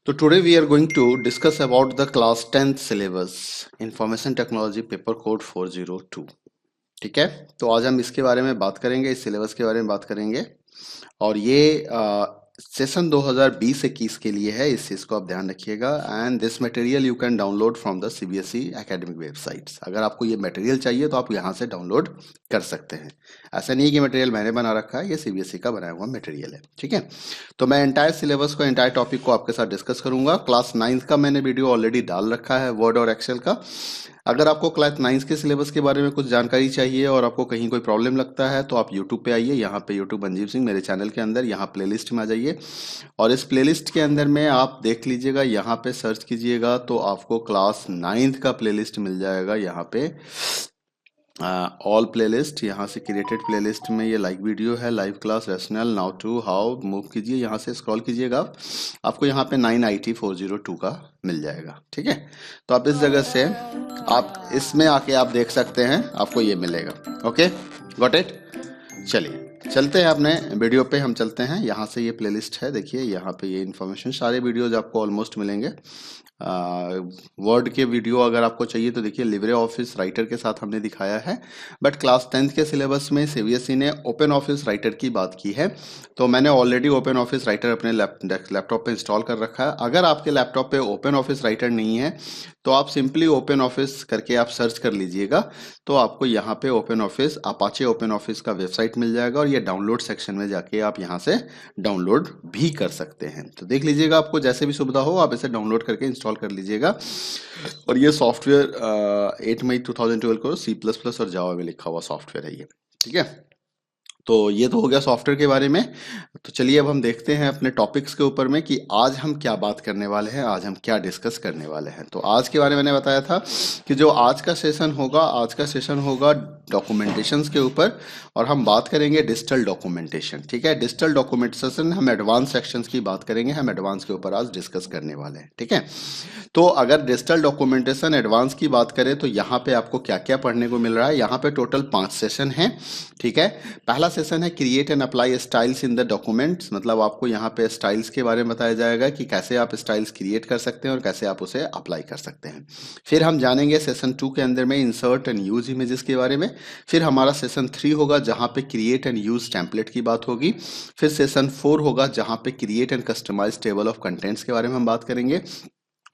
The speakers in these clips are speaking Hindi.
So today we are going to discuss about the class 10th syllabus Information Technology Paper Code 402। ठीक है, तो आज हम इसके बारे में बात करेंगे, इस सिलेबस के बारे में बात करेंगे। और ये सेशन 2020-21 के लिए है, इस चीज़ को आप ध्यान रखिएगा। And this material you can download from the CBSE academic websites. अगर आपको ये मटेरियल चाहिए तो आप यहाँ से डाउनलोड कर सकते हैं। ऐसा नहीं है कि मटेरियल मैंने बना रखा है, ये सीबीएसई का बनाया हुआ मटेरियल है। ठीक है, तो मैं एंटायर सिलेबस को, एंटायर टॉपिक को आपके साथ डिस्कस करूंगा। क्लास 9th का मैंने वीडियो ऑलरेडी डाल रखा है, वर्ड और एक्सेल का। अगर आपको क्लास 9th के सिलेबस के बारे में कुछ जानकारी चाहिए और आपको कहीं कोई प्रॉब्लम लगता है तो आप यूट्यूब पे आइए, यहाँ पे यूट्यूब मंजीव सिंह मेरे चैनल के अंदर, यहाँ प्लेलिस्ट में आ जाइए और इस प्लेलिस्ट के अंदर में आप देख लीजिएगा, यहाँ पे सर्च कीजिएगा तो आपको क्लास 9th का प्लेलिस्ट मिल जाएगा। यहाँ पे ऑल प्लेलिस्ट, यहाँ से क्रिएटेड प्लेलिस्ट में ये लाइव वीडियो है, live class rational now to how move कीजिए, यहाँ से स्क्रॉल कीजिएगा आपको यहाँ पे 9IT402 का मिल जाएगा। ठीक है, तो आप इस जगह से आप इसमें आके आप देख सकते हैं, आपको ये मिलेगा। Okay, got it. चलिए चलते हैं अपने वीडियो पे, हम चलते हैं। यहाँ से ये प्लेलिस्ट है, देखिए यहाँ पे ये इन्फॉर्मेशन, सारे वीडियोज आपको ऑलमोस्ट मिलेंगे। वर्ड के वीडियो अगर आपको चाहिए तो देखिए लिब्रे ऑफिस राइटर के साथ हमने दिखाया है, बट क्लास 10th के सिलेबस में सीबीएसई ने ओपन ऑफिस राइटर की बात की है। तो मैंने ऑलरेडी ओपन ऑफिस राइटर अपने लैपटॉप पे इंस्टॉल कर रखा है। अगर आपके लैपटॉप पे ओपन ऑफिस राइटर नहीं है तो आप सिंपली ओपन ऑफिस करके आप सर्च कर लीजिएगा, तो आपको यहाँ पे open Office, Apache Open office का वेबसाइट मिल जाएगा और ये डाउनलोड सेक्शन में जाके आप यहाँ से डाउनलोड भी कर सकते हैं। तो देख लीजिएगा, आपको जैसे भी सुविधा हो आप इसे डाउनलोड करके इंस्टॉल कर लीजिएगा। और ये सॉफ्टवेयर 8 मई 2012 को C++ और जावा में लिखा हुआ सॉफ्टवेयर है ये। ठीक है, तो ये तो हो गया सॉफ्टवेयर के बारे में। तो चलिए अब हम देखते हैं अपने टॉपिक्स के ऊपर में कि आज हम क्या बात करने वाले हैं, आज हम क्या डिस्कस करने वाले हैं। तो आज के बारे में मैंने बताया था कि जो आज का सेशन होगा डॉक्यूमेंटेशंस के ऊपर, और हम बात करेंगे डिजिटल डॉक्यूमेंटेशन। ठीक है, डिजिटल डॉक्यूमेंटेशन, हम एडवांस सेक्शंस की बात करेंगे, हम एडवांस के ऊपर आज डिस्कस करने वाले हैं। ठीक है, तो अगर डिजिटल डॉक्यूमेंटेशन एडवांस की बात करें तो यहाँ पे आपको क्या क्या पढ़ने को मिल रहा है। यहाँ पे टोटल 5 सेशन हैं। ठीक है, पहला सेशन है create and apply styles in the documents, मतलब आपको यहाँ पे स्टाइल्स के बारे में बताया जाएगा कि कैसे आप स्टाइल्स क्रिएट कर सकते हैं और कैसे आप उसे अप्लाई कर सकते हैं। फिर हम जानेंगे सेशन 2 के अंदर में इंसर्ट एंड यूज इमेजेस के बारे में। फिर हमारा सेशन 3 होगा जहाँ पे क्रिएट एंड यूज टेम्पलेट की बात होगी। फिर सेशन 4 होगा जहाँ पे create and customize table of contents के बारे में हम बात करेंगे।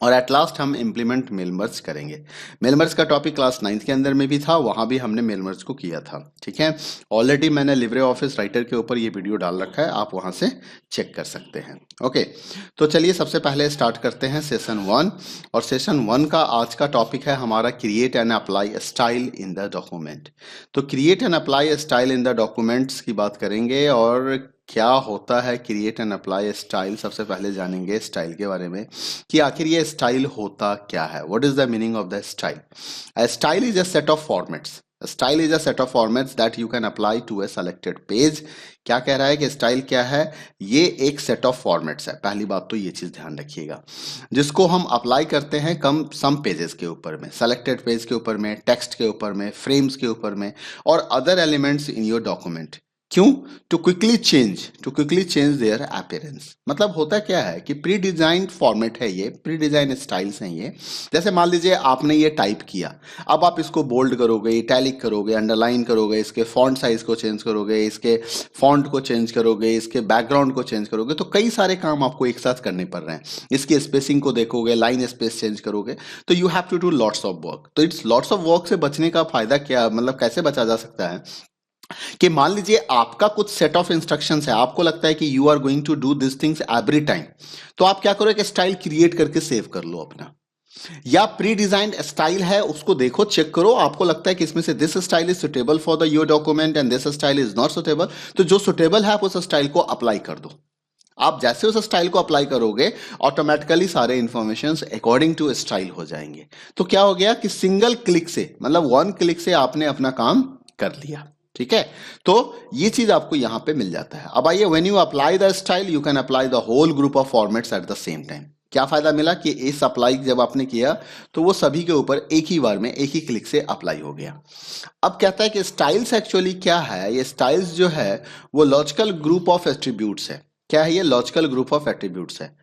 और एट लास्ट हम इम्प्लीमेंट मेल मर्ज करेंगे। मेल मर्ज का टॉपिक क्लास 9th के अंदर में भी था, वहां भी हमने मेल मर्ज को किया था। ठीक है, ऑलरेडी मैंने लिब्रे ऑफिस राइटर के ऊपर ये वीडियो डाल रखा है, आप वहां से चेक कर सकते हैं। ओके, तो चलिए सबसे पहले स्टार्ट करते हैं सेशन 1। और सेशन 1 का आज का टॉपिक है हमारा create and apply style in the document. तो create and apply style in the documents की बात करेंगे और क्या होता है क्रिएट एंड अप्लाई स्टाइल। सबसे पहले जानेंगे स्टाइल के बारे में कि आखिर ये स्टाइल होता क्या है। What is the meaning of the style. A style is a set of formats. Style is a set of formats that you can apply to a selected page. क्या कह रहा है कि स्टाइल क्या है, ये एक सेट ऑफ फॉर्मेट्स है। पहली बात तो ये चीज ध्यान रखिएगा, जिसको हम अप्लाई करते हैं सम पेजेस के ऊपर में, सेलेक्टेड पेज के ऊपर में, टेक्स्ट के ऊपर में, फ्रेम्स के ऊपर में और other elements in your document. क्यों? To quickly change their appearance. मतलब होता क्या है कि प्री डिजाइन फॉर्मेट है ये, प्री डिजाइन स्टाइल्स हैं ये। जैसे मान लीजिए आपने ये टाइप किया, अब आप इसको बोल्ड करोगे, इटैलिक करोगे, अंडरलाइन करोगे, इसके फॉन्ट साइज को चेंज करोगे, इसके फॉन्ट को चेंज करोगे, इसके बैकग्राउंड को चेंज करोगे, तो कई सारे काम आपको एक साथ करने पड़ रहे हैं। इसकी स्पेसिंग को देखोगे, लाइन स्पेस चेंज करोगे, तो you have to do lots of work. तो इट्स लॉट्स ऑफ वर्क से बचने का फायदा क्या, मतलब कैसे बचा जा सकता है कि मान लीजिए आपका कुछ सेट ऑफ इंस्ट्रक्शंस है, आपको लगता है कि you are going to do this things every time, तो आप क्या करो, एक स्टाइल क्रिएट करके सेव कर लो अपना। या प्री डिजाइंड स्टाइल है, उसको देखो, चेक करो, आपको लगता है कि इसमें से this style is suitable for the your document and this style is not suitable, तो जो सुटेबल है आप उस स्टाइल को अप्लाई कर दो। आप जैसे उस स्टाइल को अप्लाई करोगे ऑटोमेटिकली सारे इंफॉर्मेशन अकॉर्डिंग टू स्टाइल हो जाएंगे। तो क्या हो गया कि सिंगल क्लिक से, मतलब 1 क्लिक से आपने अपना काम कर लिया। ठीक है, तो ये चीज आपको यहां पे मिल जाता है। अब आइए, when you apply the style you can apply the whole group of formats at the same time. क्या फायदा मिला कि इस अप्लाई जब आपने किया तो वो सभी के ऊपर एक ही बार में, एक ही क्लिक से अप्लाई हो गया। अब कहता है कि स्टाइल्स एक्चुअली क्या है। ये स्टाइल्स जो है वो लॉजिकल ग्रुप ऑफ एट्रीब्यूट्स है। क्या है ये? लॉजिकल ग्रुप ऑफ एट्रीब्यूट्स है।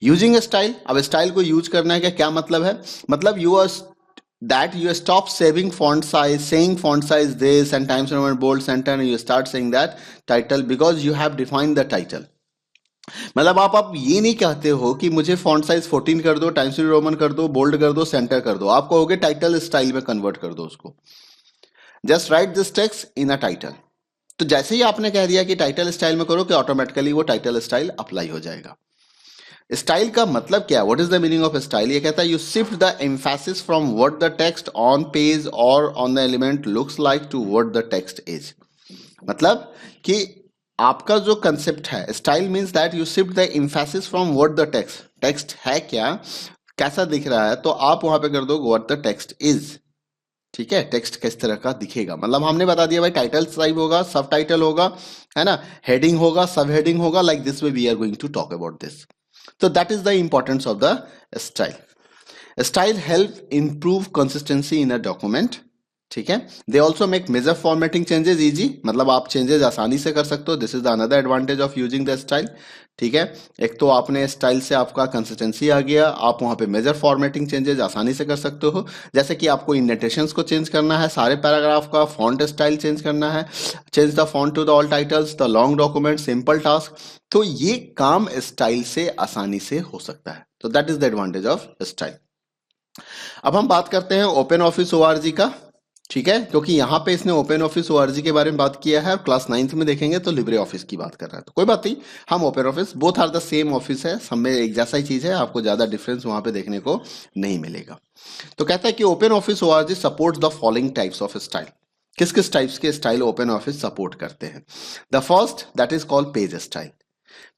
यूजिंग स्टाइल, अब स्टाइल को यूज करना है क्या मतलब है, मतलब you are that you stop saving font size, saying font size this and times New Roman bold center, and you start saying that title because you have defined the title. मतलब आप ये नहीं कहते हो कि मुझे फॉन्ट साइज 14 कर दो, टाइम्स न्यू रोमन कर दो, बोल्ड कर दो, सेंटर कर दो, आप कहोगे टाइटल स्टाइल में कन्वर्ट कर दो उसको, just right this text in a title. तो जैसे ही आपने कह दिया कि टाइटल स्टाइल में करो कि ऑटोमेटिकली वो टाइटल स्टाइल अप्लाई हो जाएगा। स्टाइल का मतलब क्या, what is the meaning of style, ये कहता है you shift the emphasis from what the text on page or on the element looks like to what the text is. मतलब कि आपका जो कंसेप्ट है, style means that you shift the emphasis from what the text, text है क्या, कैसा दिख रहा है, तो आप वहां पे कर दो व्हाट द टेक्स्ट इज। ठीक है, टेक्स्ट किस तरह का दिखेगा, मतलब हमने बता दिया भाई टाइटल टाइप होगा, सब टाइटल होगा, है ना, हेडिंग होगा, सब हेडिंग होगा, like this way we are going to talk about this. So that is the importance of the style. Style help improve consistency in a document. ठीक है, they also make major formatting changes easy, मतलब आप चेंजेस आसानी से कर सकते हो, this is the another advantage of using the style. ठीक है, एक तो आपने स्टाइल से आपका कंसिस्टेंसी आ गया, आप वहां पे मेजर फॉर्मेटिंग चेंजेस आसानी से कर सकते हो, जैसे कि आपको इंडेंटेशंस को चेंज करना है, सारे पैराग्राफ का फॉन्ट स्टाइल चेंज करना है, change the font to the all titles, the long document, simple task, तो ये काम स्टाइल से आसानी से हो सकता है। तो that is the advantage of style. अब हम बात करते हैं ओपन ऑफिस ओआरजी का। ठीक है, क्योंकि यहां पे इसने ओपन ऑफिस ओआरजी के बारे में बात किया है और क्लास 9th में देखेंगे तो लिब्रे ऑफिस की बात कर रहा है, तो कोई बात नहीं, हम open office, both are the same office है, सब में एक जैसा ही चीज है, आपको ज्यादा डिफरेंस वहां पे देखने को नहीं मिलेगा। तो कहता है कि open office ORG supports the following types of style. किस किस टाइप्स के स्टाइल ओपन ऑफिस सपोर्ट करते हैं। The first that is called page style.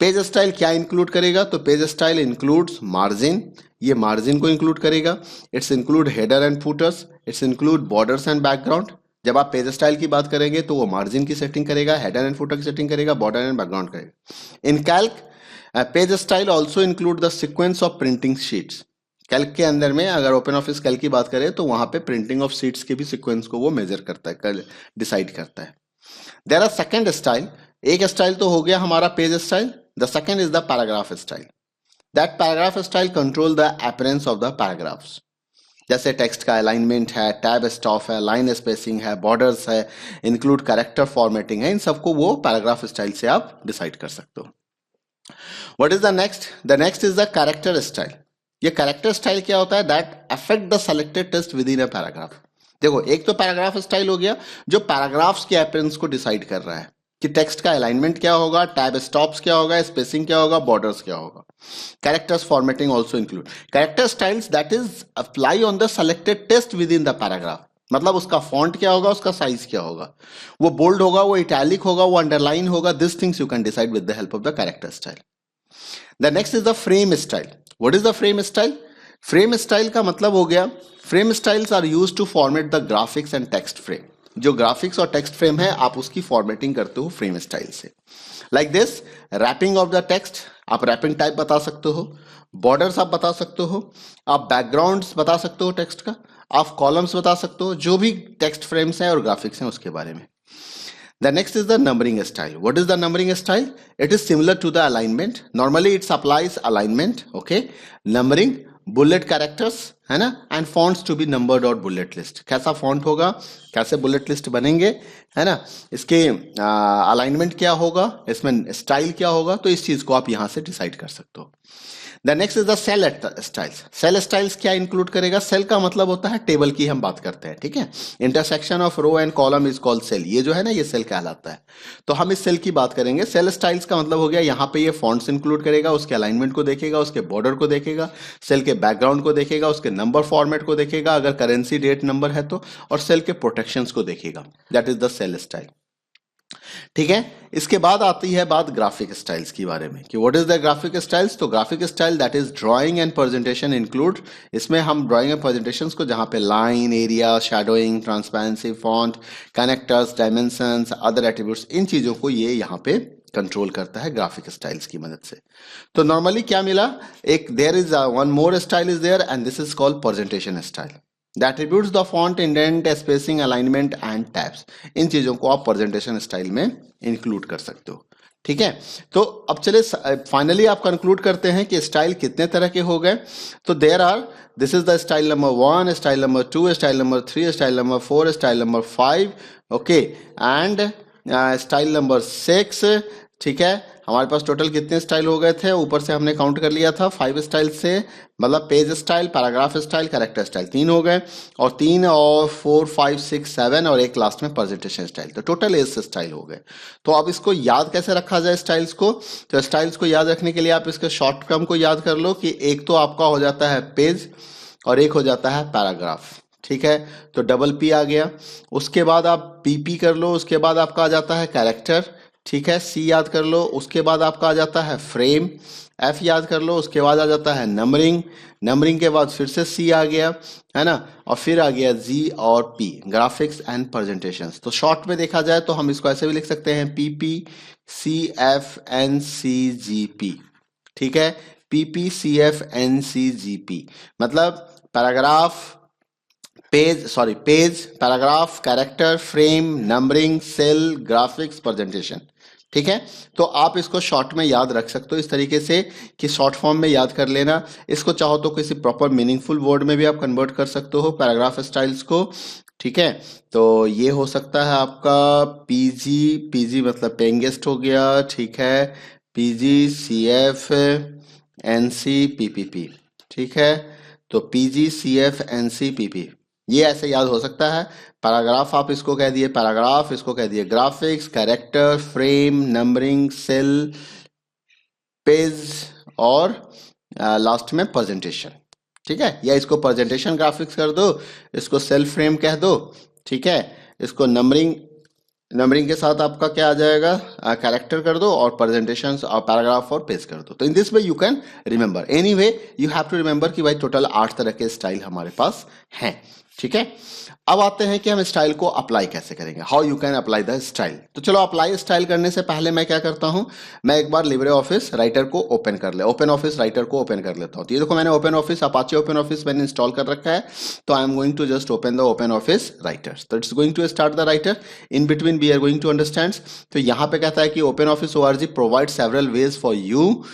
Page style क्या इंक्लूड करेगा, तो पेज स्टाइल इंक्लूड्स मार्जिन, ये मार्जिन को इंक्लूड करेगा, it's include header and putters, it's include borders and background. जब आप पेज स्टाइल की बात करेंगे तो वो मार्जिन की सेटिंग करेगा, हेडर एंड फुटर की सेटिंग करेगा, बॉर्डर एंड बैकग्राउंड करेगा। In Calc page style also include the sequence of printing sheets. Calc के अंदर में अगर ओपन ऑफिस कैल्क की बात करें तो वहां पे प्रिंटिंग ऑफ शीट्स के भी सीक्वेंस को वो मेजर करता है, डिसाइड करता है। देयर आर सेकंड स्टाइल, एक स्टाइल तो हो गया हमारा page style, the second is the paragraph style. That paragraph style control the appearance of the paragraphs, जैसे टेक्स्ट का अलाइनमेंट है, टैब स्टॉप है, लाइन स्पेसिंग है, बॉर्डर्स है, इंक्लूड कैरेक्टर फॉर्मेटिंग है, इन सबको वो पैराग्राफ स्टाइल से आप डिसाइड कर सकते हो। What is the next, the next is the character style. ये कैरेक्टर स्टाइल क्या होता है, that affect the selected text with in a paragraph. देखो, एक तो पैराग्राफ स्टाइल हो गया जो पैराग्राफ्स के अपीयरेंस को डिसाइड कर रहा है कि टेक्स्ट का अलाइनमेंट क्या होगा, टैब स्टॉप्स क्या होगा, स्पेसिंग क्या होगा, बॉर्डर्स क्या होगा। Characters formatting also include character styles that is apply on the selected text with in the paragraph, मतलब उसका फॉन्ट क्या होगा, उसका साइज क्या होगा, वो बोल्ड होगा, वो इटैलिक होगा, वो अंडरलाइन होगा, this things you can decide with the help of the character style. The next is the frame style. What is the frame style, frame style का मतलब हो गया, frame styles are used to format the graphics and text frame. जो ग्राफिक्स और टेक्स्ट फ्रेम है आप उसकी फॉर्मेटिंग करते हो फ्रेम स्टाइल से। Like this, wrapping of the text, आप रैपिंग टाइप बता सकते हो, बॉर्डर्स आप बता सकते हो, आप बैकग्राउंड्स बता सकते हो टेक्स्ट का, आप कॉलम्स बता सकते हो, जो भी टेक्स्ट फ्रेम्स हैं और ग्राफिक्स हैं उसके बारे में। The next is the numbering style. What is the numbering style? It is similar to the alignment. Normally it applies alignment, okay? Numbering, bullet characters, है ना, and fonts to be numbered or bullet list. कैसा font होगा, कैसे bullet list बनेंगे, है ना, इसके alignment क्या होगा, इसमें style क्या होगा, तो इस चीज को आप यहां से डिसाइड कर सकते हो। The next is the cell styles. Cell styles क्या इंक्लूड करेगा, सेल का मतलब होता है टेबल की हम बात करते हैं, ठीक है, intersection of row and column is called cell, ये जो है ना ये सेल कहलाता है, तो हम इस सेल की बात करेंगे। सेल स्टाइल्स का मतलब हो गया यहाँ पे ये फॉन्ट्स इंक्लूड करेगा, उसके अलाइनमेंट को देखेगा, उसके बॉर्डर को देखेगा, सेल के बैकग्राउंड को देखेगा, उसके नंबर फॉर्मेट को देखेगा अगर करेंसी डेट नंबर है तो, और सेल के प्रोटेक्शंस को देखेगा, that is the cell style. ठीक है, इसके बाद आती है बात ग्राफिक स्टाइल्स की बारे में कि what is the graphic styles. तो graphic style that is drawing and presentation include, इसमें हम ड्राइंग एंड प्रेजेंटेशंस को जहां पे line, area, shadowing, transparency, font, connectors, dimensions, other attributes, इन चीजों को ये यहाँ पे कंट्रोल करता है ग्राफिक स्टाइल्स की मदद से। तो नॉर्मली क्या मिला, एक there is one more style is there and this is called presentation style. The attributes the font, indent, spacing, alignment and tabs, इन चीजों को आप प्रेजेंटेशन स्टाइल में इंक्लूड कर सकते हो। ठीक है। तो अब चले फाइनली आप कंक्लूड करते हैं कि स्टाइल कितने तरह के हो गए। तो there are, this is the style number 1, style number 2, style number 3, style number 4, style number 5, okay, and style number 6। ठीक है, हमारे पास टोटल कितने स्टाइल हो गए थे, ऊपर से हमने काउंट कर लिया था 5 स्टाइल से, मतलब page style, paragraph style, character style 3 हो गए, और 3 और 4 5 6 7 और एक लास्ट में प्रेजेंटेशन स्टाइल, तो टोटल 8 स्टाइल हो गए। तो अब इसको याद कैसे रखा जाए स्टाइल्स को, तो स्टाइल्स को याद रखने के लिए आप इसके शॉर्ट टर्म को याद कर लो कि एक तो आपका हो जाता है पेज और एक हो जाता है पैराग्राफ। ठीक है, तो डबल पी आ गया, उसके बाद आप पीपी कर लो, उसके बाद आपका आ जाता है कैरेक्टर। ठीक है, सी याद कर लो, उसके बाद आपका आ जाता है फ्रेम, एफ याद कर लो, उसके बाद आ जाता है नंबरिंग, नंबरिंग के बाद फिर से सी आ गया, है ना, और फिर आ गया जी और पी, ग्राफिक्स एंड प्रेजेंटेशंस। तो शॉर्ट में देखा जाए तो हम इसको ऐसे भी लिख सकते हैं, P P C F N C G P. ठीक है, P P C F N C G P मतलब paragraph, page, paragraph, character, frame, numbering, cell, graphics, presentation. ठीक है, तो आप इसको शॉर्ट में याद रख सकते हो इस तरीके से कि शॉर्ट फॉर्म में याद कर लेना। इसको चाहो तो किसी प्रॉपर मीनिंगफुल वर्ड में भी आप कन्वर्ट कर सकते हो पैराग्राफ स्टाइल्स को। ठीक है, तो ये हो सकता है आपका पीजी, पीजी मतलब पेइंग गेस्ट हो गया। ठीक है, PG C F N C PPP. ठीक है, तो PG C F N C PP, ये ऐसे याद हो सकता है। पैराग्राफ आप इसको कह दिए पैराग्राफ, इसको कह दिए graphics, character, frame, numbering, cell, page और लास्ट में प्रेजेंटेशन। ठीक है, या इसको प्रेजेंटेशन ग्राफिक्स कर दो, इसको सेल फ्रेम कह दो। ठीक है, इसको नंबरिंग, नंबरिंग के साथ आपका क्या आ जाएगा, कैरेक्टर कर दो, और प्रेजेंटेशन और पैराग्राफ और पेज कर दो। तो in this way you can remember, anyway you have to remember कि भाई टोटल 8 तरह के स्टाइल हमारे पास हैं। ठीक है, अब आते हैं कि हम स्टाइल को अप्लाई कैसे करेंगे, how you can apply the style. तो चलो, अप्लाई स्टाइल करने से पहले मैं क्या करता हूं, मैं एक बार लिब्रे ऑफिस राइटर को ओपन ऑफिस राइटर को ओपन कर लेता हूं। तो ये देखो, मैंने Open Office, Apache Open Office मैंने इंस्टॉल कर रखा है। तो I am going to just open the Open Office Writer. तो it's going to start the Writer, in between we are going to understand. तो यहां पे कहता है कि open Office ORG provide several ways for you,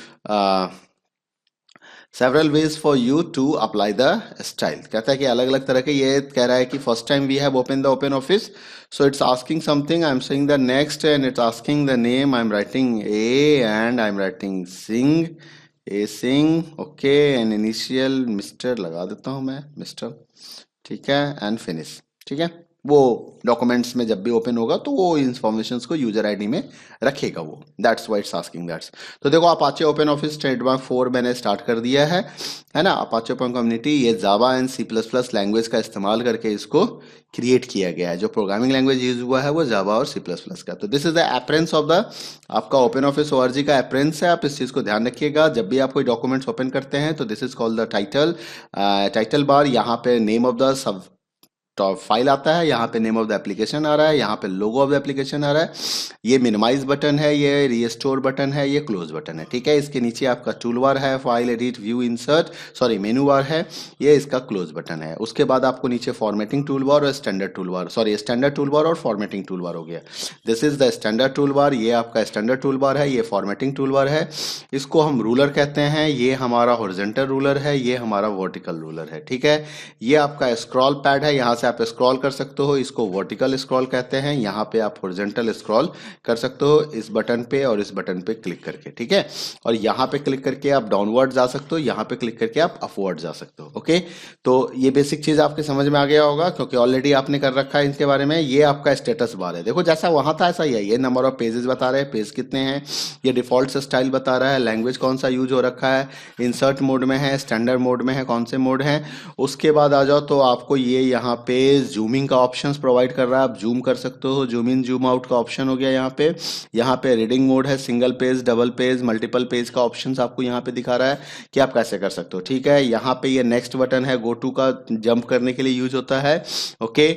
several ways for you to apply the style। कहता है कि अलग अलग तरह के, ये कह रहा है कि first time we have open the Open Office, so it's asking something, I'm saying the next and it's asking the name, I'm writing A and I'm writing Singh, A Singh, okay, and initial Mr लगा देता हूँ मैं, Mr, ठीक है, and finish। ठीक है, वो डॉक्यूमेंट्स में जब भी ओपन होगा तो वो इंफॉर्मेशंस को यूजर आईडी में रखेगा वो, that's why it's asking that's. तो देखो, अपाचे ओपन ऑफिस ट्रेडमार्क 4 मैंने स्टार्ट कर दिया है ना। अपाचे ओपन कम्युनिटी, ये जावा एंड C++ लैंग्वेज का इस्तेमाल करके इसको क्रिएट किया गया है। जो प्रोग्रामिंग लैंग्वेज यूज हुआ है वो जावा और C++ का। तो this is the appearance of the आपका ओपन ऑफिस ORG का एपरेंस है। आप इस चीज को ध्यान रखिएगा जब भी आप कोई डॉक्यूमेंट्स ओपन करते हैं। तो this is called the title bar, यहाँ पे name of the sub top file आता है, यहाँ पे नेम ऑफ द एप्लीकेशन आ रहा है, यहाँ पे लोगो ऑफ द एप्लीकेशन आ रहा है, ये मिनिमाइज बटन है, ये रीस्टोर बटन है, ये क्लोज बटन है। ठीक है, इसके नीचे आपका टूल बार है, file edit view insert, sorry मेनू बार है, ये इसका क्लोज बटन है। उसके बाद आपको नीचे फॉर्मेटिंग टूल बार और standard tool bar, sorry standard tool bar और फॉर्मेटिंग टूल बार हो गया। This is the standard tool bar, ये आपका स्टैंडर्ड टूल बार है, ये फॉर्मेटिंग टूल बार है, इसको हम रूलर कहते हैं, ये हमारा हॉरिजॉन्टल रूलर है, ये हमारा वर्टिकल रूलर है। ठीक है, ये आपका स्क्रॉल पैड है, यहाँ से आप स्क्रॉल कर सकते हो, इसको वर्टिकल स्क्रॉल कहते हैं। यहाँ पे आप हॉरिजॉन्टल स्क्रॉल कर सकते हो इस बटन पे और इस बटन पे क्लिक करके। ठीक है, और यहाँ पे क्लिक करके आप डाउनवर्ड जा सकते हो, यहाँ पे क्लिक करके आप अपवर्ड जा सकते हो। ओके, तो ये बेसिक चीज आपके समझ में आ गया होगा क्योंकि ऑलरेडी आपने कर रखा है इसके बारे में। ये आपका स्टेटस बार है, देखो जैसा वहां था ऐसा ही है। ये नंबर ऑफ पेजेस बता रहे हैं, पेज कितने हैं, ये डिफॉल्ट स्टाइल बता रहा है, लैंग्वेज कौन सा यूज हो रखा है, इंसर्ट मोड में है, स्टैंडर्ड मोड में है, कौन से मोड है। उसके बाद आ जाओ तो आपको ये यहाँ पे जूमिंग का ऑप्शंस प्रोवाइड कर रहा है, आप जूम कर सकते हो, जूम इन जूम आउट का ऑप्शन हो गया यहाँ पे। यहाँ पे रीडिंग मोड है, single page, double page, multiple page का ऑप्शंस आपको यहाँ पे दिखा रहा है कि आप कैसे कर सकते हो। ठीक है, यहाँ पे ये नेक्स्ट बटन है, गो टू का जंप करने के लिए यूज होता है। ओके,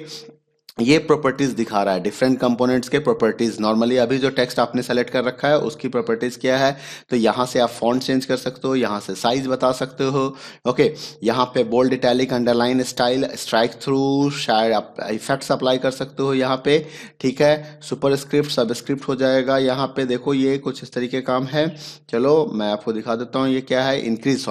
ये प्रॉपर्टीज दिखा रहा है, डिफरेंट कंपोनेंट्स के प्रॉपर्टीज। नॉर्मली अभी जो टेक्स्ट आपने सेलेक्ट कर रखा है उसकी प्रॉपर्टीज क्या है, तो यहाँ से आप फॉन्ट चेंज कर सकते हो, यहाँ से साइज बता सकते हो। ओके, यहाँ पे bold, italic, underline, style, strike through, शायद आप इफेक्ट्स अप्लाई कर सकते हो यहाँ पे। ठीक है, सुपरस्क्रिप्ट, सबस्क्रिप्ट हो जाएगा यहाँ पे। देखो ये कुछ इस तरीके काम है। चलो मैं आपको दिखा देता हूँ ये क्या है। इंक्रीज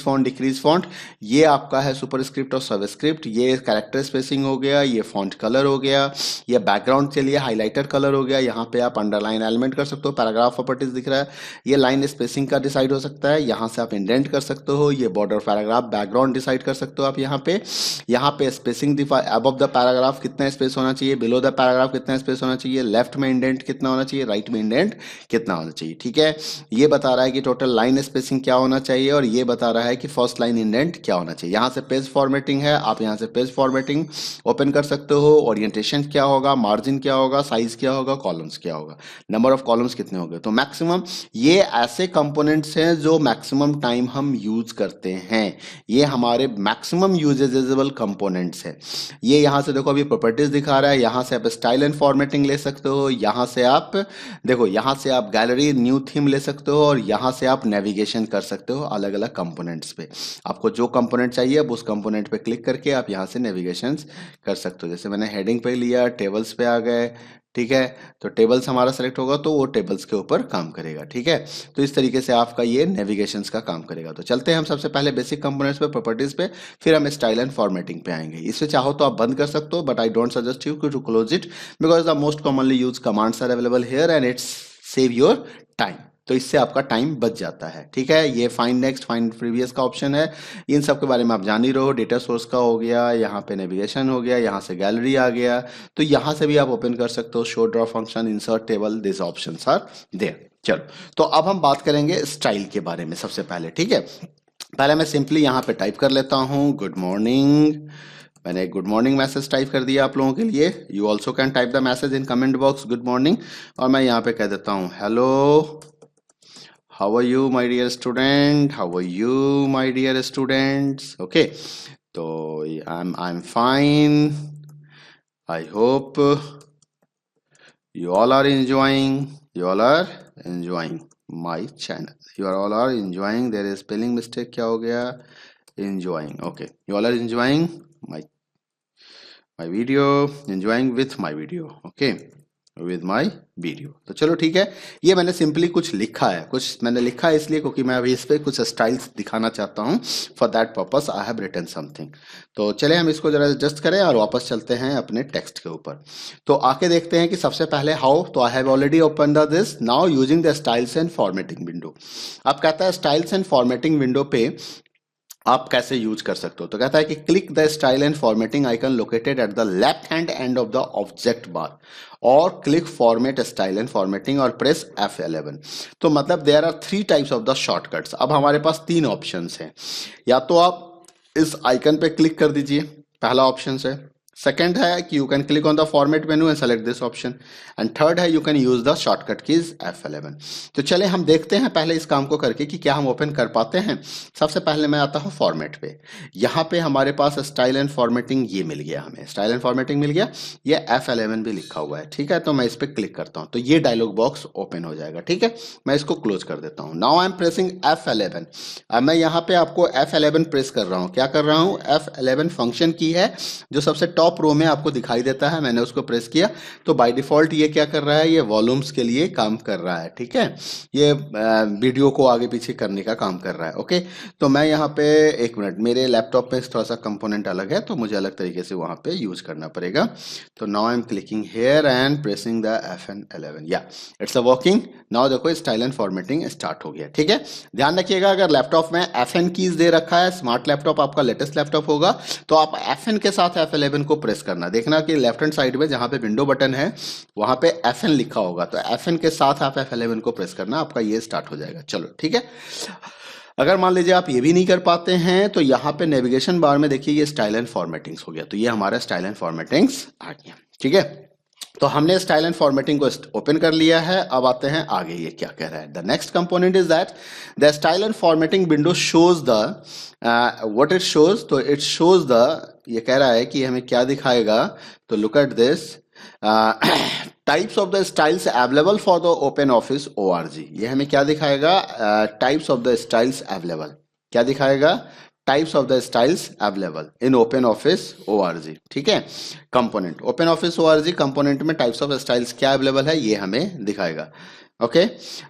फॉन्ट, डिक्रीज फॉन्ट, ये आपका है सुपरस्क्रिप्ट और सबस्क्रिप्ट। ये कैरेक्टर स्पेसिंग हो गया, ये फॉन्ट कलर हो गया, ये बैकग्राउंड के लिए हाइलाइटर कलर हो गया। यहाँ पे आप अंडरलाइन एलिमेंट कर सकते हो, पैराग्राफ प्रॉपर्टीज दिख रहा है। ये लाइन स्पेसिंग का डिसाइड हो सकता है, यहाँ से आप इंडेंट कर सकते हो। ये बॉर्डर पैराग्राफ बैकग्राउंड डिसाइड कर सकते हो आप यहाँ पे। यहाँ पे स्पेसिंग अबव द पैराग्राफ कितना स्पेस होना चाहिए, बिलो द पैराग्राफ कितना स्पेस होना चाहिए, लेफ्ट में इंडेंट कितना होना चाहिए, राइट में इंडेंट कितना होना चाहिए। ठीक है, ये बता रहा है कि टोटल लाइन स्पेसिंग क्या होना चाहिए, और ये बता रहा है कि फर्स्ट लाइन इंडेंट क्या होना चाहिए। यहाँ से पेज फॉर्मेटिंग है, आप यहाँ से पेज फॉर्मेटिंग ओपन कर सकते हो। ओरिएंटेशन क्या होगा, मार्जिन क्या होगा, साइज क्या होगा, कॉलम्स क्या होगा, नंबर ऑफ कॉलम्स कितने होंगे। तो मैक्सिमम ये ऐसे कंपोनेंट्स हैं जो मैक्सिमम टाइम हम यूज करते हैं, ये हमारे मैक्सिमम यूजेबल कंपोनेंट्स हैं। ये यहाँ से देखो अभी प्रॉपर्टीज दिखा रहा है, यहाँ से आप स्टाइल एंड फॉर्मेटिंग ले सकते हो, यहाँ से आप देखो, यहाँ से आप गैलरी न्यू थीम ले सकते हो, और यहाँ से आप नेविगेशन कर सकते हो अलग अलग कंपोनेंट्स पे। आपको जो कंपोनेंट चाहिए अब उस कंपोनेंट पे क्लिक करके आप यहाँ से नेविगेशन कर सकते हो। जैसे मैंने हेडिंग पे लिया, टेबल्स पे आ गए। ठीक है, तो टेबल्स हमारा सेलेक्ट होगा तो वो टेबल्स के ऊपर काम करेगा। ठीक है, तो इस तरीके से आपका ये नेविगेशंस का काम करेगा। तो चलते हैं हम सबसे पहले बेसिक कंपोनेंट्स पे, प्रॉपर्टीज पे, फिर हम स्टाइल एंड फॉर्मेटिंग पे आएंगे। इसे चाहो तो आप बंद कर सकते हो, but I don't suggest you to close it, because the most commonly use commands are available here and it's save your time. तो इससे आपका टाइम बच जाता है। ठीक है, ये फाइंड नेक्स्ट, फाइंड प्रीवियस का ऑप्शन है, इन सब के बारे में आप जान ही रहे हो। डेटा सोर्स का हो गया, यहाँ पे नेविगेशन हो गया, यहाँ से गैलरी आ गया, तो यहाँ से भी आप ओपन कर सकते हो। Show draw function, insert table, this options are there. चलो, तो अब हम बात करेंगे स्टाइल के बारे में सबसे पहले। ठीक है, पहले मैं सिंपली यहाँ पे टाइप कर लेता हूँ गुड मॉर्निंग। मैंने एक गुड मॉर्निंग मैसेज टाइप कर दिया आप लोगों के लिए। You also can type the message in comment box good morning, और मैं यहाँ पे कह देता हूँ hello, how are you my dear student, how are you my dear students. Okay, so I'm fine, I hope you all are enjoying my channel, you all are enjoying, there is spelling mistake, क्या हो गया, enjoying. Okay, you all are enjoying my video, enjoying with my video. Okay, with my video. तो चलो ठीक है, ये मैंने सिंपली कुछ लिखा है, कुछ मैंने लिखा है इसलिए क्योंकि मैं अभी इस पे कुछ स्टाइल्स दिखाना चाहता हूँ। For that purpose I have written something. तो चले हम इसको जरा एडजस्ट करें और वापस चलते हैं अपने टेक्स्ट के ऊपर। तो आके देखते हैं कि सबसे पहले हाउ, तो I have already open the this now using the styles and formatting window. अब कहता है स्टाइल्स एंड फॉर्मेटिंग विंडो पे आप कैसे यूज कर सकते हो। तो कहता है कि click the style and formatting icon located at the left hand end of the object bar, or click format style and formatting or press F11। तो मतलब there are 3 types of the shortcuts. अब हमारे पास 3 ऑप्शंस हैं, या तो आप इस आइकन पे क्लिक कर दीजिए, पहला ऑप्शन है। सेकंड है कि you can click on the format menu and select this option, and third है you can use the shortcut keys F11। तो चले हम देखते हैं पहले इस काम को करके कि क्या हम ओपन कर पाते हैं। सबसे पहले मैं आता हूं फॉर्मेट पे। यहाँ पे हमारे पास स्टाइल एंड फॉर्मेटिंग ये मिल गया, हमें स्टाइल एंड फॉर्मेटिंग मिल गया, ये F11 भी लिखा हुआ है। ठीक है, तो मैं इस पर क्लिक करता हूँ तो ये डायलॉग बॉक्स ओपन हो जाएगा। ठीक है, मैं इसको क्लोज कर देता हूँ। Now I M pressing F11। अब मैं यहाँ पे आपको F11 प्रेस कर रहा हूँ। क्या कर रहा हूँ, F11 फंक्शन की है जो सबसे टॉप रो में आपको दिखाई देता है, मैंने उसको प्रेस किया तो बाय डिफॉल्ट ये क्या कर रहा है, ये वॉल्यूम्स के लिए काम कर रहा है। ठीक है, ये वीडियो को आगे पीछे करने का काम कर रहा है। ओके, तो मैं यहाँ पे एक मिनट, मेरे लैपटॉप में थोड़ा सा कंपोनेंट अलग है तो मुझे अलग तरीके से वहां पे यूज करना पड़ेगा। तो now I am clicking here and pressing the F11, या इट्स अ वर्किंग। नाउ देखो स्टाइल एंड फॉर्मेटिंग स्टार्ट हो गया। ठीक है, ध्यान रखिएगा अगर लैपटॉप में FN कीज दे रखा है, स्मार्ट लैपटॉप आपका लेटेस्ट लैपटॉप होगा, तो आप FN के साथ F11 को प्रेस करना। देखना कि लेफ्ट हैंड साइड में जहां पे विंडो बटन है वहां पे FN लिखा होगा, तो FN के साथ आप F11 को प्रेस करना, आपका ये स्टार्ट हो जाएगा। चलो ठीक है, अगर मान लीजिए आप ये भी नहीं कर पाते हैं तो यहाँ पे नेविगेशन बार में देखिए ये स्टाइल एंड फॉर्मेटिंग्स हो गया, तो ये हमारा स्टाइल एंड फॉर्मेटिंग्स आ गया। ठीक है, तो हमने स्टाइल एंड फॉर्मेटिंग को ओपन कर लिया है। अब आते हैं आगे, ये क्या कह रहा है। The next component is that the style and formatting window shows the what it shows. तो इट शोज द, ये कह रहा है कि हमें क्या दिखाएगा। तो look at this, types of the styles available for the Open office ORG. ये हमें क्या दिखाएगा, types of the styles available, क्या दिखाएगा, types of the styles available in Open office ORG. ठीक है, component Open office ORG component में टाइप्स ऑफ स्टाइल्स क्या अवेलेबल है ये हमें दिखाएगा। Okay,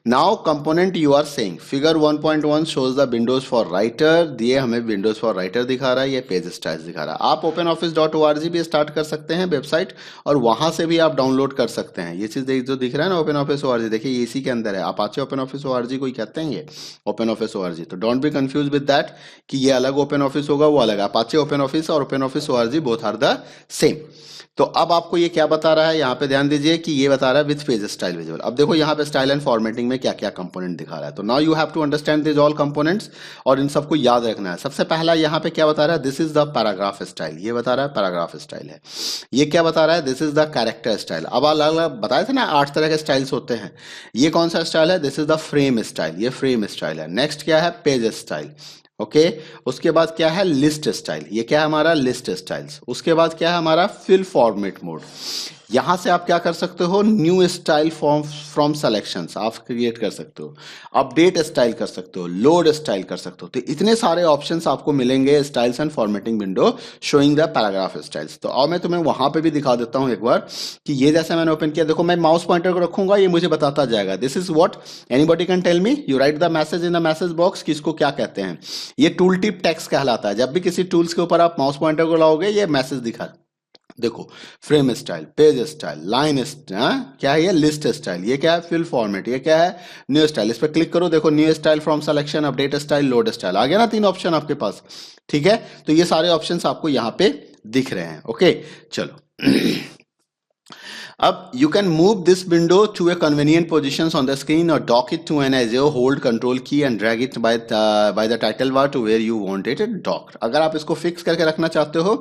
now component you are saying figure 1.1 shows the windows for writer. दिए हमें विंडोज फॉर राइटर दिखा रहा है, ये पेज स्टाइल्स दिखा रहा है। आप Open Office dot O R G भी स्टार्ट कर सकते हैं वेबसाइट, और वहां से भी आप डाउनलोड कर सकते हैं। ये चीज जो दिख रहा है ना Open Office O R G, देखिए ये इसी के अंदर है। Apache Open Office O R G कोई कहते हैं ये Open Office O R G. तो don't be confuse with that कि ये अलग ओपन ऑफिस होगा वो अलग। अपाचे ओपन ऑफिस और Open Office O R G both are the same. तो अब आपको ये क्या बता रहा है, यहाँ पे ध्यान दीजिए कि ये बता रहा है विथ पेज स्टाइल विजुअल। अब देखो यहाँ पे स्टाइल एंड फॉर्मेटिंग में क्या क्या कंपोनेंट दिखा रहा है। तो now you have to understand this all components, और इन सबको याद रखना है। सबसे पहला यहाँ पे क्या बता रहा है, this is the paragraph style. ये बता रहा है पैराग्राफ स्टाइल है। ये क्या बता रहा है, this is the character style. अब अलग अलग बताए थे ना 8 तरह के स्टाइल्स होते हैं। ये कौन सा स्टाइल है, this is the frame style, ये फ्रेम स्टाइल है। नेक्स्ट क्या है, पेज स्टाइल। ओके, उसके बाद क्या है, लिस्ट स्टाइल। ये क्या है हमारा, लिस्ट स्टाइल्स। उसके बाद क्या है हमारा, फिल फॉर्मेट मोड। यहां से आप क्या कर सकते हो, new style form from selections आप क्रिएट कर सकते हो, अपडेट स्टाइल कर सकते हो, लोड स्टाइल कर सकते हो। तो इतने सारे ऑप्शंस आपको मिलेंगे styles and formatting window showing the paragraph styles. तो अब मैं तुम्हें वहां पे भी दिखा देता हूं एक बार कि ये जैसे मैंने ओपन किया, देखो मैं माउस पॉइंटर को रखूंगा, ये मुझे बताता जाएगा this is what anybody can tell me. You write the message in the message box कि इसको क्या कहते हैं। ये टूल टिप टेक्स्ट कहलाता है। जब भी किसी टूल्स के ऊपर आप माउस पॉइंटर को लाओगे ये मैसेज दिखा, देखो frame style, page style, line style, क्या है ये, लिस्ट स्टाइल। ये क्या है, फिल फॉर्मेट। ये क्या है, न्यू स्टाइल। इस पर क्लिक करो, देखो new style from selection, update style, load style, आ गया ना 3 ऑप्शन आपके पास। ठीक है, तो ये सारे ऑप्शंस आपको यहाँ पे दिख रहे हैं। ओके, चलो अब you can move this window to a convenient positions on the screen or dock it to an edge, hold control key and drag it by the title bar to where you want it docked। अगर आप इसको फिक्स करके रखना चाहते हो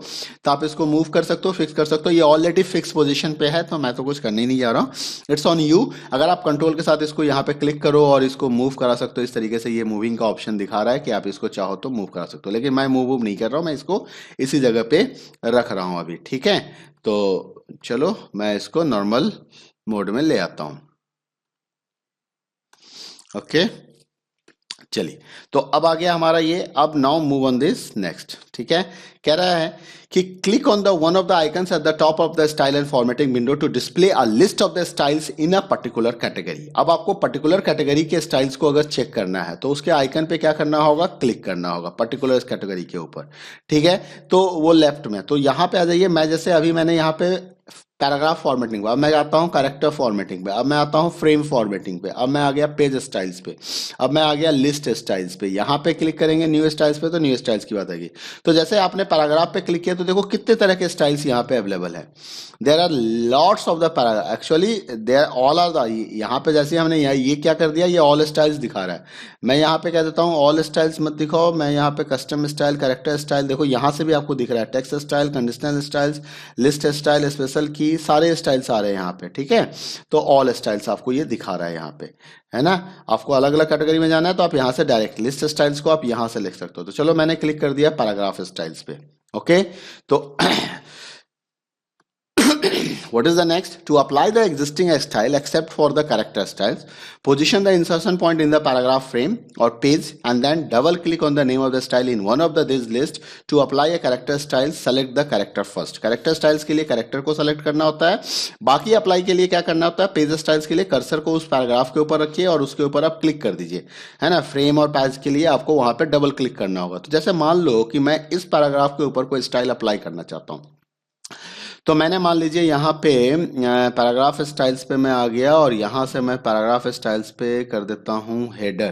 तो आप इसको मूव कर सकते हो, फिक्स कर सकते हो। ये ऑलरेडी फिक्स पोजीशन पे है तो मैं तो कुछ करने ही नहीं जा रहा हूँ, इट्स ऑन यू। अगर आप कंट्रोल के साथ इसको यहाँ पे क्लिक करो और इसको मूव करा सकते हो, इस तरीके से ये मूविंग का ऑप्शन दिखा रहा है कि आप इसको चाहो तो मूव करा सकते हो। लेकिन मैं मूव नहीं कर रहा हूँ, मैं इसको इसी जगह पे रख रहा हूँ अभी। ठीक है, तो चलो मैं इसको नॉर्मल मोड में ले आता हूं। ओके, चलिए तो अब आ गया हमारा ये। अब now move on this next. ठीक है, कह रहा है कि click on the one of the icons at the top of the style and formatting window to display a list of the styles in a particular category. अब आपको पर्टिकुलर कैटेगरी के स्टाइल्स को अगर चेक करना है तो उसके आइकन पे क्या करना होगा, क्लिक करना होगा पर्टिकुलर कैटेगरी के ऊपर। ठीक है, तो वो लेफ्ट में, तो यहां पे आ जाइए। मैं जैसे अभी मैंने यहाँ पे पैराग्राफ फॉर्मेटिंग पे, अब मैं आता हूँ कैरेक्टर फॉर्मेटिंग पे, अब मैं आता हूँ फ्रेम फॉर्मेटिंग पे, अब मैं आ गया पेज स्टाइल्स पे, अब मैं आ गया लिस्ट स्टाइल्स पे। यहाँ पे क्लिक करेंगे न्यू स्टाइल्स पे तो न्यू स्टाइल्स की बात आएगी। तो जैसे आपने पैराग्राफ पे क्लिक किया तो देखो कितने तरह के स्टाइल्स यहाँ पे अवेलेबल है। There are lots of the paragraph, actually there all are the, यहाँ पे जैसे हमने यहाँ ये क्या कर दिया, ये ऑल स्टाइल्स दिखा रहा है। मैं यहाँ पे कह देता हूँ ऑल स्टाइल्स मत दिखाओ, मैं यहाँ पे कस्टम स्टाइल, कैरेक्टर स्टाइल, देखो यहाँ से भी आपको दिख रहा है text style, conditional styles, list style, special की, सारे स्टाइल्स आ रहे हैं यहाँ पे। ठीक है, तो ऑल स्टाइल्स आपको ये दिखा रहा है यहाँ पे, है ना। आपको अलग अलग कैटेगरी में जाना है तो आप यहाँ से डायरेक्ट लिस्ट स्टाइल्स को आप यहाँ से लिख सकते हो। तो चलो मैंने क्लिक कर दिया पैराग्राफ स्टाइल्स पे। ओके, तो what is the next, to apply the existing style except for the character styles, position the insertion point in the paragraph frame or page and then double click on the name of the style in one of the this list to apply a character style, select the character first। character styles के लिए character को select करना होता है, बाकी apply के लिए क्या करना होता है, पेज स्टाइल्स के लिए कर्सर को उस पैराग्राफ के ऊपर रखिए और उसके ऊपर आप क्लिक कर दीजिए, है ना। फ्रेम और पेज के लिए आपको वहां पे डबल क्लिक करना होगा। तो जैसे मान लो कि मैं इस पैराग्राफ के ऊपर कोई स्टाइल अप्लाई करना चाहता हूँ, तो मैंने मान लीजिए यहाँ पे पैराग्राफ स्टाइल्स पे मैं आ गया और यहाँ से मैं पैराग्राफ स्टाइल्स पे कर देता हूँ हेडर।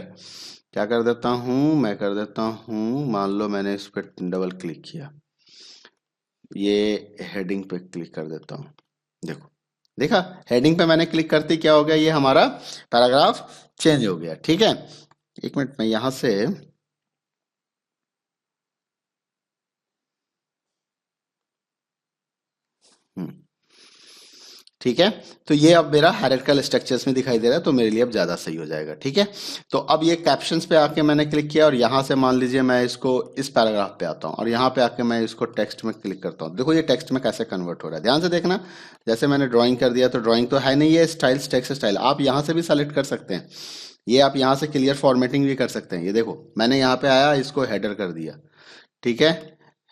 क्या कर देता हूँ, मैं कर देता हूँ, मान लो मैंने इस पे डबल क्लिक किया, ये हेडिंग पे क्लिक कर देता हूँ। देखो, देखा हेडिंग पे मैंने क्लिक करते क्या हो गया, ये हमारा पैराग्राफ चेंज हो गया। ठीक है, एक मिनट में यहाँ से ठीक है, तो ये अब मेरा हायरार्किकल स्ट्रक्चर्स में दिखाई दे रहा है, तो मेरे लिए अब ज्यादा सही हो जाएगा। ठीक है, तो अब ये कैप्शंस पे आके मैंने क्लिक किया और यहाँ से मान लीजिए मैं इसको इस पैराग्राफ पे आता हूँ और यहाँ पे आके मैं इसको टेक्स्ट में क्लिक करता हूँ। देखो ये टेक्स्ट में कैसे कन्वर्ट हो रहा है, ध्यान से देखना। जैसे मैंने ड्राइंग कर दिया तो ड्राइंग तो है नहीं, ये स्टाइल्स टेक्स्ट स्टाइल आप यहाँ से भी सेलेक्ट कर सकते हैं। ये आप यहाँ से क्लियर फॉर्मेटिंग भी कर सकते हैं। ये देखो मैंने यहाँ पे आया, इसको हेडर कर दिया। ठीक है,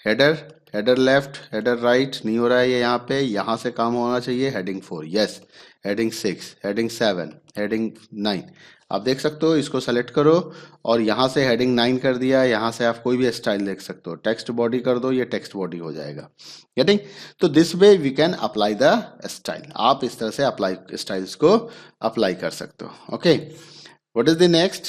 header, header left, header right नहीं हो रहा है ये, यहाँ से काम होना चाहिए। Heading 4 yes, heading 6, heading 7, heading 9। आप देख सकते हो, इसको सेलेक्ट करो और यहाँ से हेडिंग 9 कर दिया। यहाँ से आप कोई भी स्टाइल देख सकते हो, टेक्स्ट बॉडी कर दो, ये टेक्स्ट बॉडी हो जाएगा। गेटिंग? तो this way we can apply the style. आप इस तरह से अप्लाई स्टाइल्स को अप्लाई कर सकते हो। Okay, what is the next?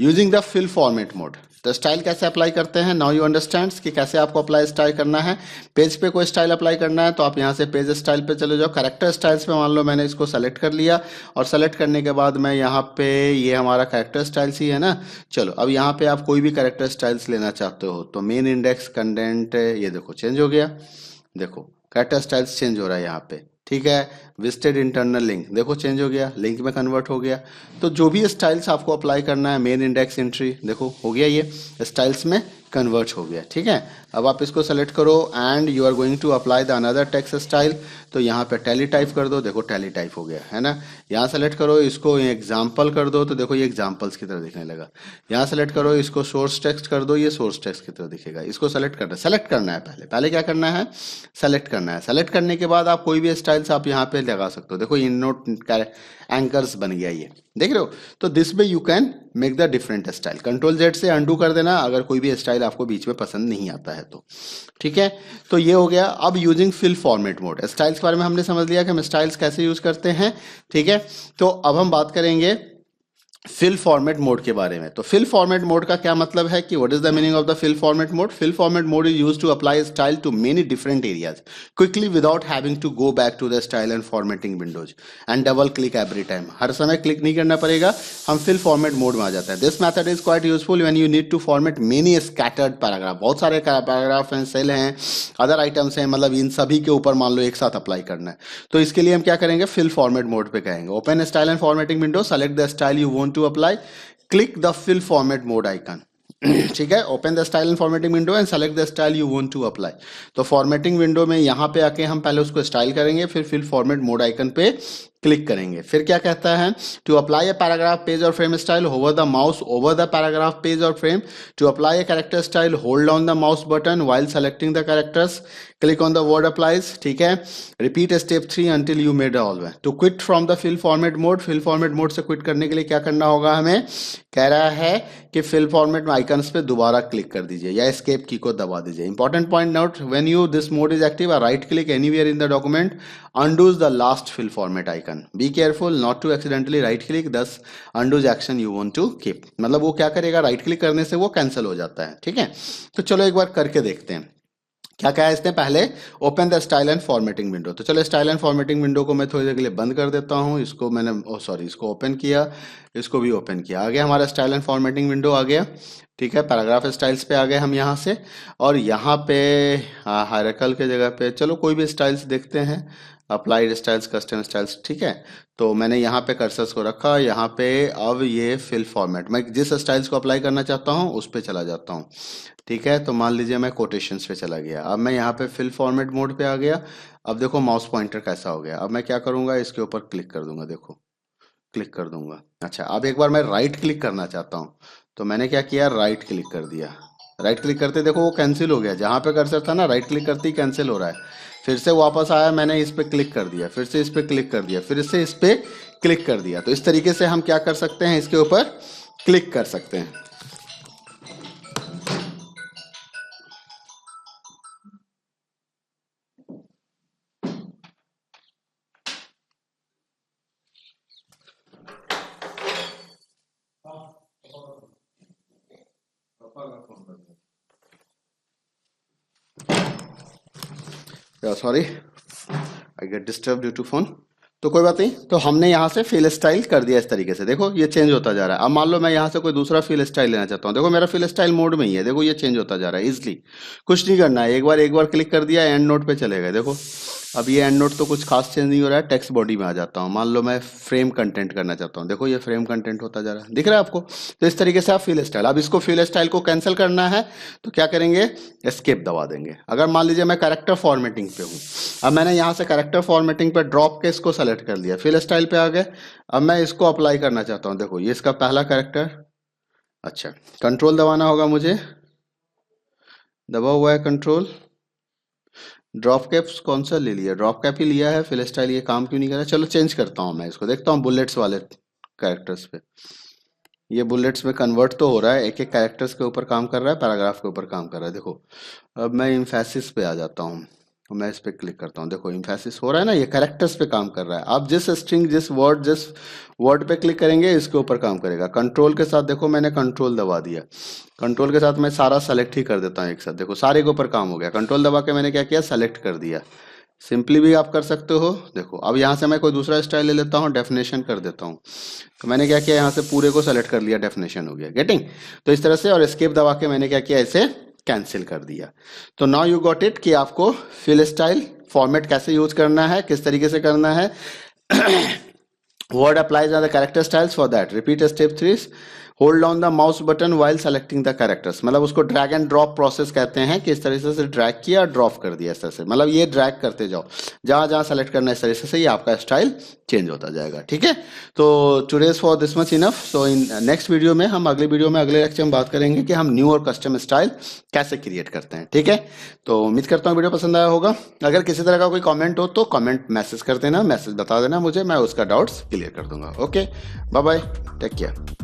Using the fill format mode. तो स्टाइल कैसे अप्लाई करते हैं, नाउ यू अंडरस्टैंड कि कैसे आपको अप्लाई स्टाइल करना है। पेज पे कोई स्टाइल अप्लाई करना है तो आप यहाँ से पेज स्टाइल पे चले जाओ। कैरेक्टर स्टाइल्स पे मान लो मैंने इसको सेलेक्ट कर लिया और सेलेक्ट करने के बाद मैं यहाँ पे, ये हमारा कैरेक्टर स्टाइल्स ही है ना। चलो अब यहाँ पे आप कोई भी कैरेक्टर स्टाइल्स लेना चाहते हो तो मेन इंडेक्स, कंटेंट, ये देखो चेंज हो गया। देखो कैरेक्टर स्टाइल्स चेंज हो रहा है यहाँ पे। ठीक है, विजिटेड इंटरनल लिंक देखो चेंज हो गया, लिंक में कन्वर्ट हो गया। तो जो भी स्टाइल्स आपको अप्लाई करना है, मेन इंडेक्स एंट्री देखो हो गया, ये स्टाइल्स में कन्वर्ट हो गया। ठीक है, अब आप इसको सेलेक्ट करो and you are going to apply the another text style. तो यहाँ पे टैली टाइप कर दो, देखो टैली टाइप हो गया है ना। यहाँ सेलेक्ट करो, इसको एग्जाम्पल कर दो तो देखो ये एग्जाम्पल्स की तरह दिखने लगा। यहाँ सेलेक्ट करो, इसको सोर्स टेक्स्ट कर दो, ये सोर्स टेक्स्ट की तरह दिखेगा। इसको सेलेक्ट करना है, सेलेक्ट करना है, पहले क्या करना है, सेलेक्ट करना है। सेलेक्ट करने के बाद आप कोई भी स्टाइल्स आप यहाँ पे लगा सकते हो। देखो इन नोट एंकर्स बन गया, ये देख रहे हो। तो this way you can make the different style. Control Z से अंडू कर देना अगर कोई भी स्टाइल आपको बीच में पसंद नहीं आता है तो। ठीक है, तो ये हो गया। अब using fill format mode, styles के बारे में हमने समझ लिया कि हम स्टाइल्स कैसे यूज करते हैं। ठीक है, तो अब हम बात करेंगे फिल फॉर्मेट मोड के बारे में। तो फिल फॉर्मेट मोड का क्या मतलब है कि what is the meaning of the fill format mode? Fill format mode is used to apply style to many different areas quickly without having to go back to the style and formatting windows and double click every time. हर समय क्लिक नहीं करना पड़ेगा, हम फिल फॉर्मेट मोड में आ जाते हैं। This method is quite useful when you need to format many scattered paragraph. बहुत सारे पैराग्राफ हैं, सेल हैं, अदर आइटम्स हैं, मतलब इन सभी के ऊपर मान लो एक साथ अप्लाई करना है। तो इसके लिए हम क्या करेंगे, फिल फॉर्मेट मोड पे कहेंगे। Open style and formatting window, select the style you want to apply, click the fill format mode icon। ठीक है, open the style and formatting window and select the style you want to apply. तो फॉर्मेटिंग विंडो में यहाँ पे आके हम पहले उसको स्टाइल करेंगे, फिर फिल फॉर्मेट मोड आइकन पे क्लिक करेंगे। फिर क्या कहता है, to apply a paragraph page or frame style hover the mouse over the paragraph page or frame. To apply a character style hold on the mouse button while selecting the characters, click on the word applies. ठीक है, repeat step 3 until you made all. To quit from the fill format mode, fill format mode से क्विट करने के लिए क्या करना होगा हमें, कह रहा है कि फिल फॉर्मेट आइकन्स पे दोबारा क्लिक कर दीजिए या एस्केप की को दबा दीजिए। Important point note, when you this mode is active, right click anywhere in the document, undoes the last fill format icon. Be careful not to accidentally right click, thus undoes action you want to keep। मतलब वो क्या करेगा, राइट क्लिक करने से वो कैंसिल हो जाता है। ठीक है, तो चलो एक बार करके देखते हैं क्या क्या है इसने। पहले open the style and formatting window. तो चलो स्टाइल एंड फॉर्मेटिंग विंडो को मैं थोड़ी देर के लिए बंद कर देता हूँ। इसको मैंने इसको ओपन किया, इसको भी ओपन किया, आ गया हमारा स्टाइल एंड फॉर्मेटिंग विंडो आ गया। ठीक है, पैराग्राफ स्टाइल्स पे आ गए हम यहाँ से, और यहाँ पे हायरार्किकल के जगह पे चलो कोई भी स्टाइल्स देखते हैं, अप्लाइड स्टाइल्स, कस्टम स्टाइल्स। ठीक है, तो मैंने यहाँ पे कर्सर्स को रखा, यहाँ पे अब ये फिल फॉर्मेट, मैं जिस स्टाइल्स को अप्लाई करना चाहता हूँ उस पे चला जाता हूँ। ठीक है, तो मान लीजिए मैं कोटेशंस पे चला गया, अब मैं यहाँ पे फिल फॉर्मेट मोड पे आ गया। अब देखो माउस पॉइंटर कैसा हो गया। अब मैं क्या करूँगा, इसके ऊपर क्लिक कर दूंगा, देखो क्लिक कर दूंगा। अच्छा, अब एक बार मैं राइट क्लिक करना चाहता हूँ, तो मैंने क्या किया, राइट क्लिक कर दिया। राइट क्लिक करते देखो वो कैंसिल हो गया, जहाँ पे कर्सर था ना राइट क्लिक करते ही कैंसिल हो रहा है। फिर से वापस आया, मैंने इस पे क्लिक कर दिया, फिर से इस पे क्लिक कर दिया, फिर से इस पे क्लिक कर दिया। तो इस तरीके से हम क्या कर सकते हैं, इसके ऊपर क्लिक कर सकते हैं। Sorry, I get disturb due to phone. तो कोई बात नहीं, तो हमने यहाँ से फिल स्टाइल कर दिया इस तरीके से। देखो ये चेंज होता जा रहा है। अब मान लो मैं यहाँ से कोई दूसरा फिल स्टाइल लेना चाहता हूँ, देखो मेरा फिल स्टाइल मोड में ही है, देखो ये चेंज होता जा रहा है इजली। कुछ नहीं करना है, एक बार क्लिक कर दिया, एंड नोट पे चले गए। देखो अब ये एंड नोट तो कुछ खास चेंज नहीं हो रहा है, टेक्स्ट बॉडी में आ जाता हूँ। मान लो मैं फ्रेम कंटेंट करना चाहता हूँ, देखो ये फ्रेम कंटेंट होता जा रहा है, दिख रहा है आपको। तो इस तरीके से आप फिल स्टाइल, अब इसको फिल स्टाइल को कैंसिल करना है तो क्या करेंगे, एस्केप दबा देंगे। अगर मान लीजिए मैं कैरेक्टर फॉर्मेटिंग पे हूँ, अब मैंने यहाँ से कैरेक्टर फॉर्मेटिंग पे ड्रॉप के इसको सेलेक्ट कर लिया, फिल स्टाइल पे आ गए। अब मैं इसको अप्लाई करना चाहता हूँ, देखो ये इसका पहला कैरेक्टर, अच्छा कंट्रोल दबाना होगा मुझे, दबा हुआ है कंट्रोल। ड्रॉप कैप्स कौन सा ले लिया, ड्रॉप कैप ही लिया है, फिल स्टाइल ये काम क्यों नहीं कर रहा। चलो चेंज करता हूँ मैं इसको, देखता हूँ बुलेट्स वाले कैरेक्टर्स पे, ये बुलेट्स में कन्वर्ट तो हो रहा है, एक एक कैरेक्टर्स के ऊपर काम कर रहा है, पैराग्राफ के ऊपर काम कर रहा है। देखो अब मैं इम्फेसिस पे आ जाता हूँ, मैं इस पे क्लिक करता हूँ, देखो इम्फेसिस हो रहा है ना, ये कैरेक्टर्स पे काम कर रहा है। आप जिस स्ट्रिंग जिस वर्ड पे क्लिक करेंगे इसके ऊपर काम करेगा। कंट्रोल के साथ देखो मैंने कंट्रोल दबा दिया, कंट्रोल के साथ मैं सारा सेलेक्ट ही कर देता हूँ एक साथ, देखो सारे के ऊपर काम हो गया। कंट्रोल दबा के मैंने क्या किया, सेलेक्ट कर दिया। सिंपली भी आप कर सकते हो। देखो अब यहाँ से मैं कोई दूसरा स्टाइल ले लेता हूँ, डेफिनेशन कर देता हूँ, तो मैंने क्या किया, यहाँ से पूरे को सेलेक्ट कर लिया, डेफिनेशन हो गया, गेटिंग। तो इस तरह से, और एस्केप दबा के मैंने क्या किया, इसे कैंसिल कर दिया। तो नाउ यू गॉट इट कि आपको फिल स्टाइल फॉर्मेट कैसे यूज करना है, किस तरीके से करना है। Word applies on the character styles. For that, repeat step 3. Hold down the mouse button while selecting the characters. मतलब उसको ड्रैग एंड ड्रॉप प्रोसेस कहते हैं कि इस तरीके से ड्रैग किया, ड्रॉप कर दिया, इस तरह से, मतलब ये ड्रैग करते जाओ, जहां जहां सेलेक्ट करना है इस तरीके से, ये आपका स्टाइल चेंज होता जाएगा। ठीक है, तो today's for this much enough. So in next video में हम अगले लेक्चर में बात करेंगे कि हम न्यू और कस्टम स्टाइल कैसे क्रिएट करते हैं। ठीक है, तो उम्मीद करता हूँ वीडियो पसंद आया होगा। अगर किसी तरह का कोई कमेंट हो तो कमेंट मैसेज कर देना, मैसेज बता देना मुझे, मैं उसका डाउट्स क्लियर कर दूंगा। Okay, bye bye, take care.